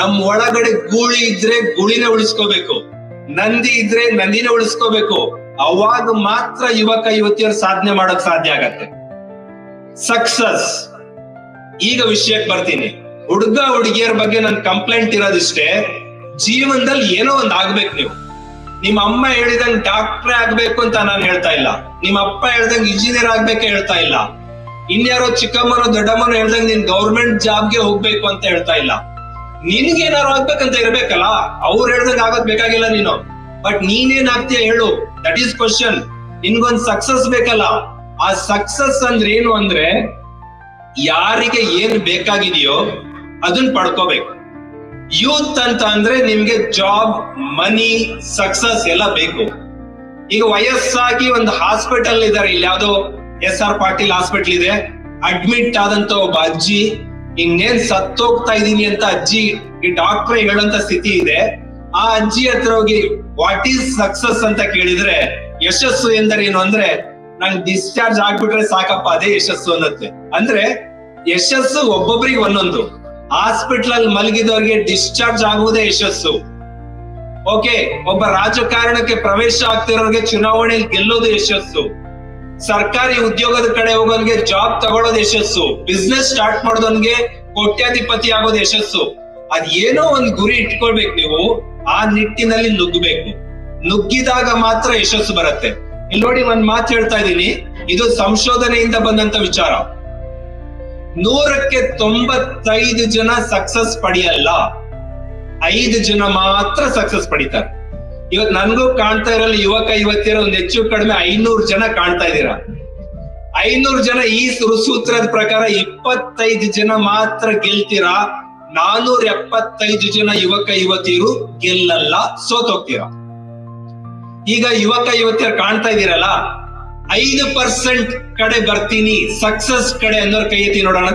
ನಮ್ ಒಳಗಡೆ ಗೂಳಿ ಇದ್ರೆ ಗೂಳಿನೇ ಉಳಿಸ್ಕೋಬೇಕು, ನಂದಿ ಇದ್ರೆ ನಂದಿನೇ ಉಳಿಸ್ಕೋಬೇಕು. ಅವಾಗ ಮಾತ್ರ ಯುವಕ ಯುವತಿಯರು ಸಾಧನೆ ಮಾಡಕ್ ಸಾಧ್ಯ ಆಗತ್ತೆ. ಸಕ್ಸಸ್. ಈಗ ವಿಷಯಕ್ಕೆ ಬರ್ತೀನಿ. ಹುಡುಗ ಹುಡುಗಿಯರ ಬಗ್ಗೆ ನನ್ ಕಂಪ್ಲೇಂಟ್ ಇರೋದಿಷ್ಟೇ, ಜೀವನದಲ್ಲಿ ಏನೋ ಒಂದ್ ಆಗ್ಬೇಕು. ನೀವು ನಿಮ್ಮ ಅಮ್ಮ ಹೇಳಿದಂಗ್ ಡಾಕ್ಟ್ರೇ ಆಗ್ಬೇಕು ಅಂತ ನಾನು ಹೇಳ್ತಾ ಇಲ್ಲ, ನಿಮ್ಮ ಅಪ್ಪ ಹೇಳ್ದಂಗ್ ಇಂಜಿನಿಯರ್ ಆಗ್ಬೇಕೆ ಹೇಳ್ತಾ ಇಲ್ಲ, ಇನ್ಯಾರೋ ಚಿಕ್ಕಮ್ಮನೋ ದೊಡ್ಡಮ್ಮನೋ ಹೇಳ್ದಂಗ್ ನೀನ್ ಗೌರ್ಮೆಂಟ್ ಜಾಬ್ಗೆ ಹೋಗ್ಬೇಕು ಅಂತ ಹೇಳ್ತಾ ಇಲ್ಲ. ನಿನ್ಗೇನಾರು ಆಗ್ಬೇಕಂತ ಇರ್ಬೇಕಲ್ಲ, ಅವ್ರು ಹೇಳ್ದಂಗ್ ಆಗೋದ್ ಬೇಕಾಗಿಲ್ಲ ನೀನು. ಬಟ್ ನೀನೇನ್ ಆಗ್ತೀಯ ಹೇಳು, ದಟ್ ಈಸ್ ಕ್ವಶನ್. ನಿನ್ಗೊಂದ್ ಸಕ್ಸಸ್ ಬೇಕಲ್ಲ. ಆ ಸಕ್ಸಸ್ ಅಂದ್ರೆ ಏನು ಅಂದ್ರೆ, ಯಾರಿಗೆ ಏನ್ ಬೇಕಾಗಿದೆಯೋ ಅದನ್ನ ಪಡ್ಕೋಬೇಕು. ಯೂತ್ ಅಂತ ಅಂದ್ರೆ ನಿಮ್ಗೆ ಜಾಬ್, ಮನಿ, ಸಕ್ಸಸ್ ಎಲ್ಲ ಬೇಕು. ಈಗ ವಯಸ್ಸಾಗಿ ಒಂದು ಹಾಸ್ಪಿಟಲ್ ಇದಾರೆ, ಇಲ್ಲಿ ಯಾವ್ದೋ SR ಪಾಟೀಲ್ ಹಾಸ್ಪಿಟಲ್ ಇದೆ, ಅಡ್ಮಿಟ್ ಆದಂತ ಒಬ್ಬ ಅಜ್ಜಿ, ಇನ್ನೇನ್ ಸತ್ತೋಗ್ತಾ ಇದೀನಿ ಅಂತ ಅಜ್ಜಿ ಈ ಡಾಕ್ಟರ್ ಹೇಳೋಂತ ಸ್ಥಿತಿ ಇದೆ. ಆ ಅಜ್ಜಿ ಹತ್ರ ಹೋಗಿ ವಾಟ್ ಈಸ್ ಸಕ್ಸಸ್ ಅಂತ ಕೇಳಿದ್ರೆ, ಯಶಸ್ಸು ಎಂದರೇನು ಅಂದ್ರೆ, ನಂಗೆ ಡಿಸ್ಚಾರ್ಜ್ ಆಗ್ಬಿಟ್ರೆ ಸಾಕಪ್ಪ ಅದೇ ಯಶಸ್ಸು ಅನ್ನತ್ತೆ. ಅಂದ್ರೆ ಯಶಸ್ಸು ಒಬ್ಬೊಬ್ರಿಗೆ ಒಂದೊಂದು. ಹಾಸ್ಪಿಟಲ್ ಅಲ್ಲಿ ಮಲಗಿದವ್ರಿಗೆ ಡಿಸ್ಚಾರ್ಜ್ ಆಗುವುದೇ ಯಶಸ್ಸು. ಓಕೆ, ಒಬ್ಬ ರಾಜಕಾರಣಕ್ಕೆ ಪ್ರವೇಶ ಆಗ್ತಿರೋರಿಗೆ ಚುನಾವಣೆಯಲ್ಲಿ ಗೆಲ್ಲೋದು ಯಶಸ್ಸು. ಸರ್ಕಾರಿ ಉದ್ಯೋಗದ ಕಡೆ ಹೋಗೋನ್ಗೆ ಜಾಬ್ ತಗೊಳ್ಳೋದು ಯಶಸ್ಸು. ಬಿಸ್ನೆಸ್ ಸ್ಟಾರ್ಟ್ ಮಾಡೋದನ್ಗೆ ಕೋಟ್ಯಾಧಿಪತಿ ಆಗೋದು ಯಶಸ್ಸು. ಅದ್ ಏನೋ ಒಂದ್ ಗುರಿ ಇಟ್ಕೊಳ್ಬೇಕು ನೀವು, ಆ ನಿಟ್ಟಿನಲ್ಲಿ ನುಗ್ಗಬೇಕು. ನುಗ್ಗಿದಾಗ ಮಾತ್ರ ಯಶಸ್ಸು ಬರುತ್ತೆ. ಇಲ್ಲಿ ನೋಡಿ, ಒಂದ್ ಮಾತು ಹೇಳ್ತಾ ಇದ್ದೀನಿ, ಇದು ಸಂಶೋಧನೆಯಿಂದ ಬಂದಂತ ವಿಚಾರ. 100ಕ್ಕೆ 95 ಜನ ಸಕ್ಸಸ್ ಪಡೆಯಲ್ಲ, 5 ಜನ ಮಾತ್ರ ಸಕ್ಸಸ್ ಪಡಿತಾರೆ. ಇವತ್ ನನ್ಗೂ ಕಾಣ್ತಾ ಇರಲ್ಲ, ಯುವಕ ಯುವತಿಯರು ಒಂದ್ ಹೆಚ್ಚು ಕಡಿಮೆ 500 ಜನ ಕಾಣ್ತಾ ಇದ್ದೀರಾ. 500 ಜನ ಈ ಸೂತ್ರದ ಪ್ರಕಾರ 25 ಜನ ಮಾತ್ರ ಗೆಲ್ತೀರಾ. 475 ಜನ ಯುವಕ ಯುವತಿಯರು ಗೆಲ್ಲಲ್ಲ, ಸೋತೋಗ್ತೀರಾ. ಈಗ ಯುವಕ ಯುವತಿಯರು ಕಾಣ್ತಾ ಇದ್ದೀರಲ್ಲ, 5% ಕಡೆ ಬರ್ತೀನಿ ಸಕ್ಸಸ್ ಕಡೆ ಅನ್ನೋರ್ ಕೈ ಎತ್ತಿ ನೋಡೋಣ.